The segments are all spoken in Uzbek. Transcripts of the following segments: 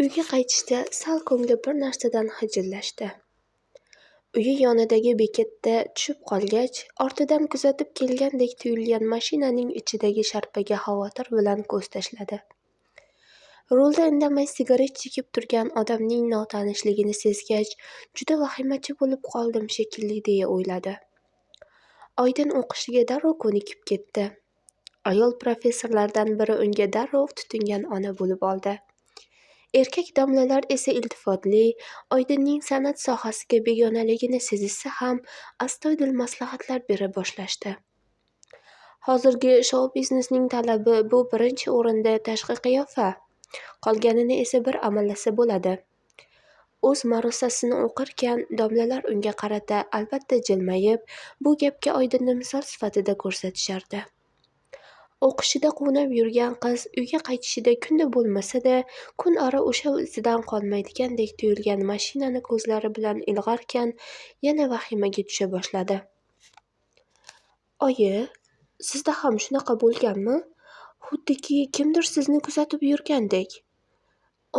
Uyga qaytishda sal ko'ngli bir narsadan xijillashdi. Uyi yonidagi bekatda tushib qolgach, ortidan kuzatib kelgandek tuyulgan mashinaning ichidagi sharpaga xavotir bilan ko'z tashladi. Rulda indamay sigaret chekib turgan odamning notanishligini sezgach, juda vahimachi bo'lib qoldim shekilli deya o'yladi. Oydin o'qishiga darrov ko'nikib ketdi. Ayol professorlardan biri unga darrov tutingan ona bo'lib oldi. Erkak domlalar esa iltifotli, Oydinning san'at sohasiga begonaligini sezishsa ham astoydil maslahatlar bera boshlashdi. Hozirgi shou-biznesning talabi bu birinchi o'rinda tashqi qiyofa, qolganini esa bir amallasa bo'ladi. O'z ma'ruzasini o'qirkan, domlalar unga qarata albatta jilmayib, bu gapga Oydinni misol sifatida ko'rsatishardi. O'qishida quvnab yurgan qiz uyga qaytishida kunda bo'lmasa-da, kun ora o'sha izidan qolmaydigandek tuyulgan mashinani ko'zlari bilan ilg'arkan, yana vahimaga tusha boshladi. Oyi, sizda ham shunaqa bo'lganmi? Xuddiki kimdir sizni kuzatib yurgandek.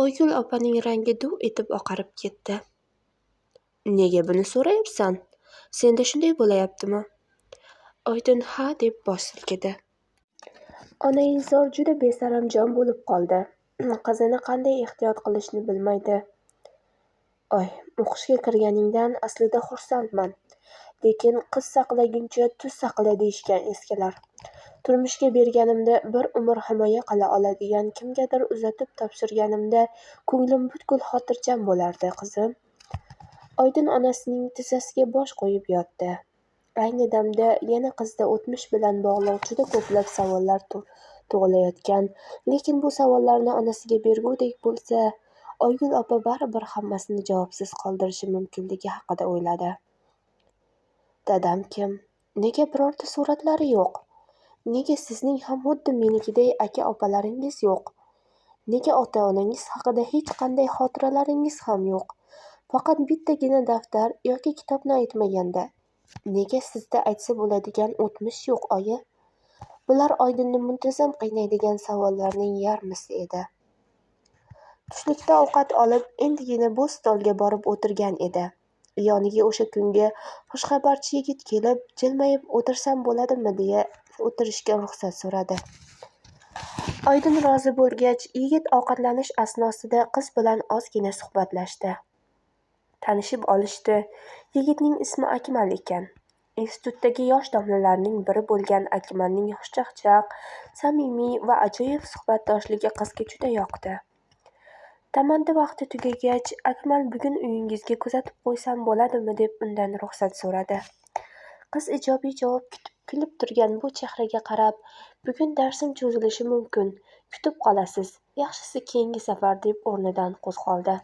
Oygul opaning rangi duv etib oqarib ketdi. Nega buni so'rayapsan? Senda shunday bo'layaptimi? Oydin ha deb bosh silkidi. Onaizor juda besaramjon bo'lib qoldi. Qizini qanday ehtiyot qilishni bilmaydi. O'qishga kirganingdan aslida xursandman. Lekin qiz saqlaguncha tuz saqla deyishgan eskilar. Turmushga berganimda bir umr himoya qila oladigan kimgadir uzatib topshirganimda ko'nglim butkul xotirjam bo'lardi, qizim. Oydin onasining tizzasiga bosh qo'yib yotdi. Ayni damda yana qizda o'tmish bilan bog'liq juda ko'plab savollar tug'ilayotgan, lekin bu savollarni onasiga bergudek bo'lsa, Oygul opa baribir hammasini javobsiz qoldirishi mumkinligi haqida o'yladi. Dadam kim? Nega birorta suratlari yo'q? Nega sizning ham xuddi menikiday aka-opalaringiz yo'q? Nega ota-onangiz haqida hech qanday xotiralaringiz ham yo'q? Faqat bittagina daftar yoki kitobni aytmaganda. Nega sizda aytsa bo'ladigan o'tmish yo'q, oyi? Bular Oydinni muntazam qiynaydigan savollarning yarmisi edi. Tushlikda ovqat olib, endigina bu stolga borib o'tirgan edi. Yoniga o'sha kungi xushxabarchi yigit kelib, jilmayib o'tirsam bo'ladimi deya o'tirishga ruxsat so'radi. Oydin rozi bo'lgach, yigit ovqatlanish asnosida qiz bilan ozgina suhbatlashdi. Tanishib olishdi. Yigitning ismi Akmal ekan. Institutdagi yosh domlalarning biri bo'lgan Akmalning xushchaqchaq, samimiy va ajoyib suhbatdoshligi qizga juda yoqdi. Tamaddi vaqti tugagach, Akmal bugun uyingizga kuzatib qo'ysam bo'ladimi deb undan ruxsat so'radi. Qiz ijobiy javob kutib kulib turgan bu chehraga qarab, bugun darsim cho'zilishi mumkin, kutib qolasiz, yaxshisi keyingi safar deb o'rnidan qo'zg'oldi.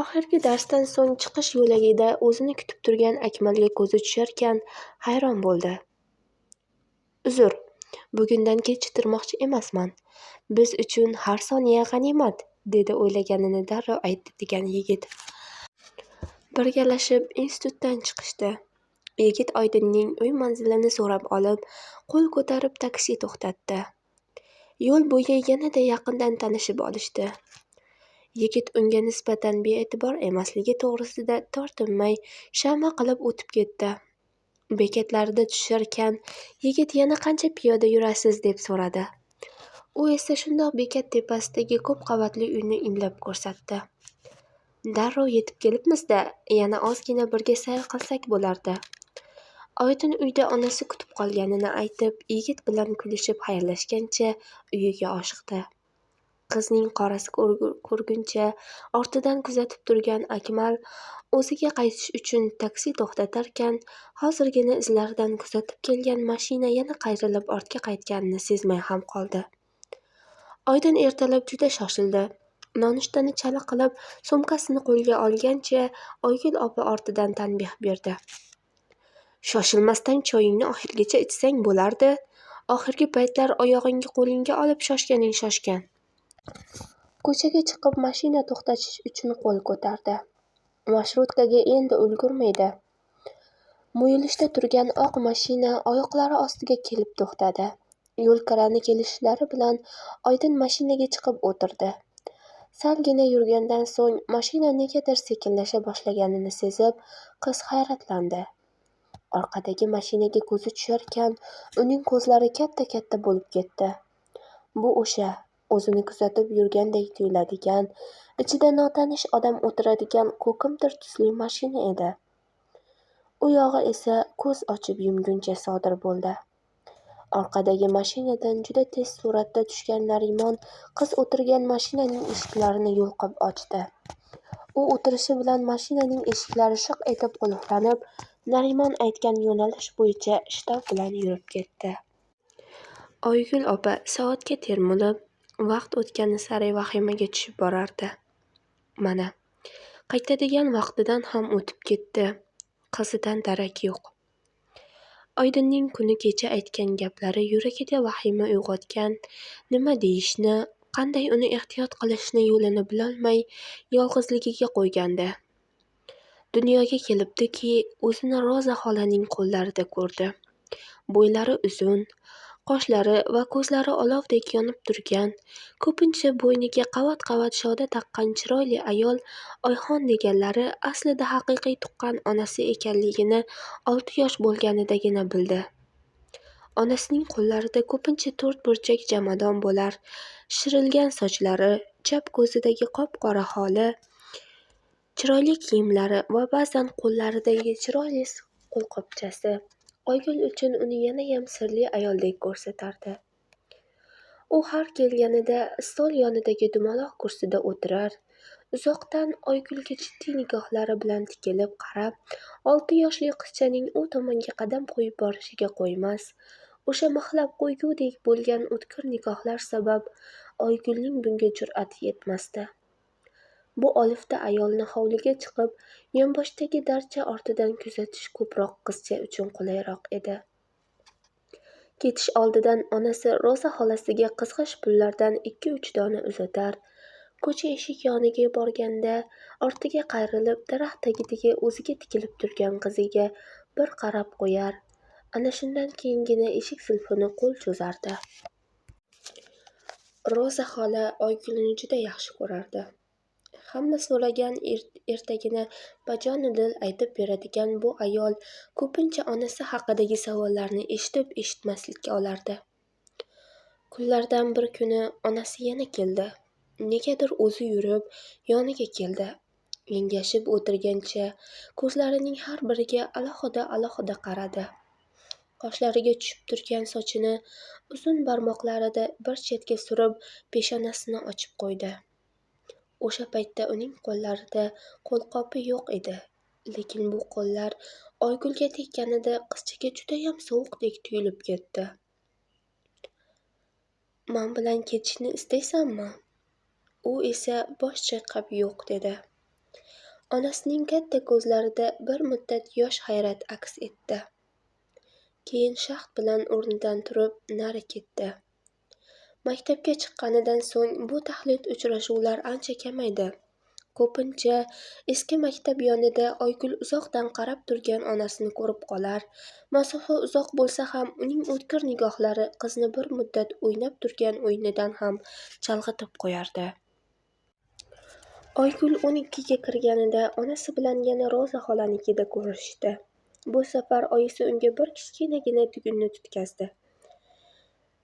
Oxirgi darsdan so'ng chiqish yo'lagida o'zini kutib turgan Akmalga ko'zi tusharkan, hayron bo'ldi. Uzr, bugundan kechiktirmoqchi emasman. Biz uchun har soniya g'animat, dedi o'ylaganini darrov aytdi degan yigit. Birgalashib institutdan chiqishdi. Yigit Oydinning uy manzilini so'rab olib, qo'l ko'tarib taksi to'xtatdi. Yo'l bo'yi yanada yaqindan tanishib olishdi. Yigit unga nisbatan bee'tibor emasligi to'g'risida tortinmay, shama qilib o'tib ketdi. Bekatlarida tusharkan, yigit yana qancha piyoda yurasiz deb so'radi. U esa shundoq bekat tepasidagi ko'p qavatli uyni imlab ko'rsatdi. Darrov yetib kelibmiz-da, yana ozgina birga sayr qilsak bo'lardi. Oydin uyda onasi kutib qolganini aytib, yigit bilan kulishib xayrlashgancha uyiga oshiqdi. Qizning qorasi ko'rguncha ortidan kuzatib turgan Akmal o'ziga qaytish uchun taksi to'xtatarkan, hozirgina izlaridan kuzatib kelgan mashina yana qayrilib ortga qaytganini sezmay ham qoldi. Oydin ertalab juda shoshildi. Nonushtani chala qilib, sumkasini qo'lga olgancha Oygul opa ortidan tanbeh berdi. Shoshilmasdan choyingni oxirigacha ichsang bo'lardi. Oxirgi paytlar oyog'ingni qo'lingga olib shoshganing shoshgan. Ko'chaga chiqib mashina to'xtatish uchun qo'l ko'tardi. Marshrutkaga endi ulgurmaydi. Muyulishda turgan oq mashina oyoqlari ostiga kelib to'xtadi. Yo'lkarani kelishlari bilan Oydin mashinaga chiqib o'tirdi. Salgina yurgandan so'ng mashina negadir sekinlasha boshlaganini sezib, qiz hayratlandi. Orqadagi mashinaga ko'zi tusharkan, uning ko'zlari katta-katta bo'lib ketdi. Bu o'sha o'zini kuzatib yurgandek tuyuladigan, ichida notanish odam o'tiradigan ko'kimtir tusli mashina edi. U yog'i esa ko'z ochib yumguncha sodir bo'ldi. Orqadagi mashinadan juda tez suratda tushgan Narimon qiz o'tirgan mashinaning eshiklarini yulqib ochdi. U o'tirishi bilan mashinaning eshiklari shiq etib qulflanib, Narimon aytgan yo'nalish bo'yicha shitob bilan yurib ketdi. Oygul opa soatga termulib, vaqt o'tgani sari vahimaga tushib borardi. Mana, qaytadigan vaqtidan ham o'tib ketdi. Qizidan darak yo'q. Oydinning kuni kecha aytgan gaplari yuragida vahima uyg'otgan. Nima deyishni, qanday uni ehtiyot qilishni yo'lini bilolmay yolg'izligiga qo'ygandi. Dunyoga kelibdiki, o'zini Roza xolaning qo'llarida ko'rdi. Bo'ylari uzun, qoshlari va ko'zlari olovdek yonib turgan, ko'pincha bo'yniga qavat-qavat shoda taqqan chiroyli ayol Oyxon deganlari aslida haqiqiy tuqqan onasi ekanligini 6 yosh bo'lganidagina bildi. Onasining qo'llarida ko'pincha 4 burchak jamadon bo'lar, shishirilgan sochlari, chap ko'zidagi qop-qora holi, chiroyli kiyimlari va ba'zan qo'llaridagi chiroyli qo'lqopchasi Oygul uchun uni yanayam sirli ayoldek ko'rsatardi. U har kelganida stol yonidagi dumaloq kursida o'tirar, uzoqdan Oygulga jiddiy nigohlari bilan tikilib qarab, 6 yoshli qizchaning u tomonga qadam qo'yib borishiga qo'ymas. O'sha mixlab qo'ygudek bo'lgan o'tkir nigohlar sabab Oygulning bunga jur'ati yetmasdi. Bu olifta ayolni hovliga chiqib, yonboshdagi darcha ortidan kuzatish ko'proq qizcha uchun qulayroq edi. Ketish oldidan onasi Roza xolasiga qizg'ish pullardan 2-3 dona uzatar, ko'cha eshik yoniga borganda ortiga qayrilib daraxt tagidagi o'ziga tikilib turgan qiziga bir qarab qo'yar, ana shundan keyingina eshik zulfini qo'l cho'zardi. Roza xola Oygulni juda yaxshi ko'rardi. Hamma so'ragan ertagini bajonidil aytib beradigan bu ayol ko'pincha onasi haqidagi savollarni eshitib-eshitmaslikka olardi. Kunlardan bir kuni onasi yana keldi. Negadir o'zi yurib, yoniga keldi. Engashib o'tirgancha ko'zlarining har biriga alohida-alohida qaradi. Qoshlariga tushib turgan sochini uzun barmoqlarida bir chetga surib, peshonasini ochib qo'ydi. O'sha paytda uning qo'llarida qo'lqopi yo'q edi, lekin bu qo'llar Oygulga tekkanida qizchaga judayam sovuqdek tuyulib ketdi. "Men bilan ketishni istaysanmi?" U esa bosh chayqab yo'q dedi. Onasining katta ko'zlarida bir muddat yosh hayrat aks etdi. Keyin shaxt bilan o'rnidan turib nari ketdi. Maktabga chiqqanidan so'ng bu taxlit uchrashuvlar ancha kamaydi. Ko'pincha eski maktab yonida Oygul uzoqdan qarab turgan onasini ko'rib qolar, masofa uzoq bo'lsa ham uning o'tkir nigohlari qizni bir muddat o'ynab turgan o'yinidan ham chalg'itib qo'yardi. Oygul 12ga kirganida onasi bilan yana Roza xolanikida ko'rishdi. Bu safar oyisi unga bir kichkinagina tugunni tutkazdi.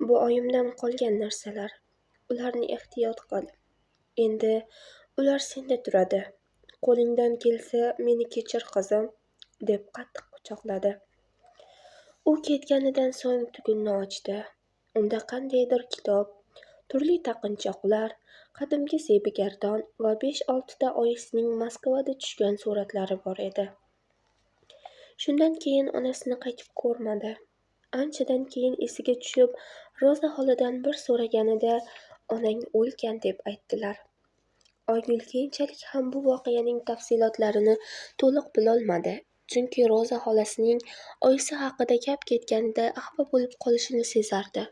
"Bu oyimdan qolgan narsalar. Ularni ehtiyot qil. Endi ular senda turadi. Qo'lingdan kelsa meni kechir qizim", deb qattiq quchoqladi. U ketganidan so'ng tugunni ochdi. Unda qandaydir kitob, turli taqinchoqlar, qadimgi zebigardon va 5-6 ta oyisining Moskvada tushgan suratlari bor edi. Shundan keyin onasini qaytib ko'rmadi. Anchadan keyin esiga tushib, Roza xoladan bir so'raganida onang o'lgan deb aytdilar. Oygul keyinchalik ham bu voqeaning tafsilotlarini to'liq bilolmadi, chunki Roza xolasining oyisi haqida gap ketganida xafa bo'lib qolishini sezardi.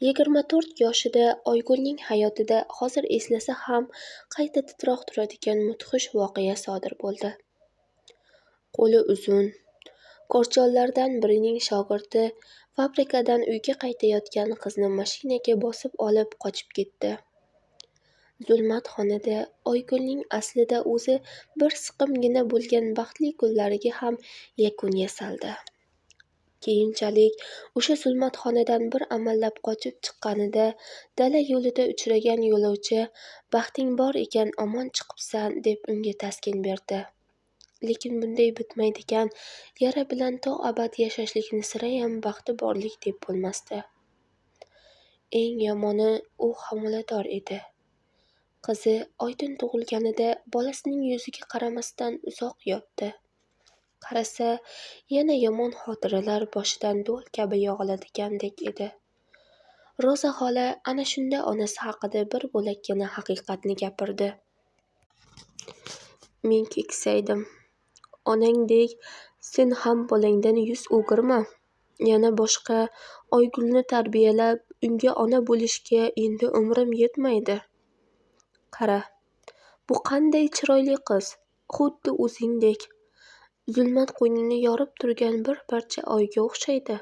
24 yoshida Oygulning hayotida hozir eslasa ham qayta titroq turadigan mudhish voqea sodir bo'ldi. Qo'li uzun, korchollardan birining shogirdi Fabrikadan uyga qaytayotgan qizni mashinaga bosib olib qochib ketdi. Zulmat xonada Oygulning aslida o'zi bir siqimgina bo'lgan baxtli kunlariga ham yakun yasaldi. Keyinchalik o'sha zulmatxonadan bir amallab qochib chiqqanida dala yo'lida uchragan yo'lovchi "Baxting bor ekan, omon chiqibsan" deb unga taskin berdi. Lekin bunday bitmaydigan yara bilan to abad yashashlikni sirayam baxti borlik deb bo'lmasdi. Eng yomoni, u homilador edi. Qizi Oydin tug'ilganida bolasining yuziga qaramasdan uzoq yotdi. Qarasa, yana yomon xotiralar boshidan do'l kabi yog'iladigandek edi. Roza xola ana shunda onasi haqida bir bo'lakkina haqiqatni gapirdi. Men keksaydim. Onangdek sen ham bolangdan yuz o'girma. Yana boshqa Oygulni tarbiyalab, unga ona bo'lishga endi umrim yetmaydi. Qara, bu qanday chiroyli qiz, xuddi o'zingdek. Zulmat qo'ynini yorib turgan bir parcha oyga o'xshaydi.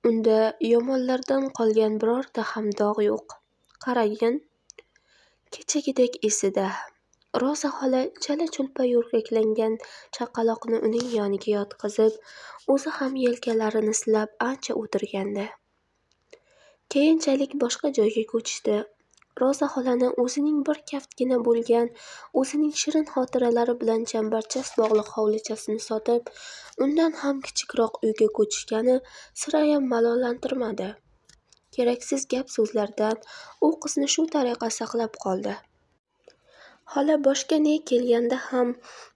Unda yomonlardan qolgan birorta ham dog' yo'q. Qaragin. Kechagidek esida. Roza xola chala-chulpa yo'rgaklangan chaqaloqni uning yoniga yotqizib, o'zi ham yelkalarini silab ancha o'tirgandi. Keyinchalik boshqa joyga ko'chishdi. Roza xolani o'zining bir kaftgina bo'lgan, o'zining shirin xotiralari bilan chambarchas bog'liq hovlichasini sotib, undan ham kichikroq uyga ko'chishgani sirayam malollantirmadi. Keraksiz gap-so'zlardan u qizni shu tariqa saqlab qoldi. Xola boshga ne kelganda ham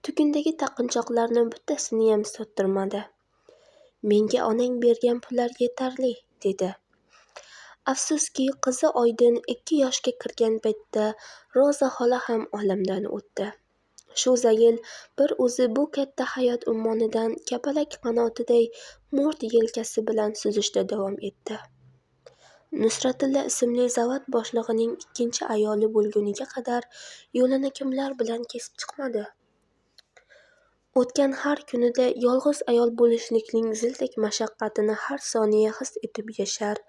tugundagi taqinchoqlarni bittasiniyam sottirmadi. Menga onang bergan pullar yetarli, dedi. Afsuski, qizi Oydin 2 yoshga kirgan paytda Roza xola ham olamdan o'tdi. Shu zayil bir o'zi bu katta hayot ummonidan kapalak qanotiday mo'rt yelkasi bilan suzishda davom etdi. Nusratilla ismli zavod boshlig'ining 2-chi ayoli bo'lguniga qadar yo'lini kimlar bilan kesib chiqmadi. O'tgan har kunida yolg'iz ayol bo'lishlikning zildek mashaqqatini har soniya his etib yashar.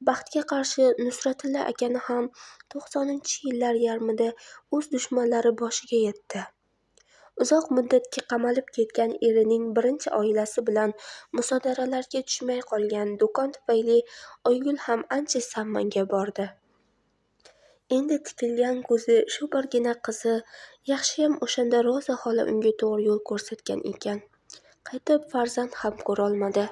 Baxtga qarshi Nusratilla akani ham 90-yillar yarmida o'z dushmanlari boshiga yetdi. Uzoq muddatga qamalib ketgan erining birinchi oilasi bilan musodaralarga tushmay qolgan do'kon tufayli Oygul ham ancha sammanga bordi. Endi tikilgan ko'zi shu birgina qizi, yaxshiyam o'shanda Roza xola unga to'g'ri yo'l ko'rsatgan ekan. Qaytib farzand ham ko'rolmadi.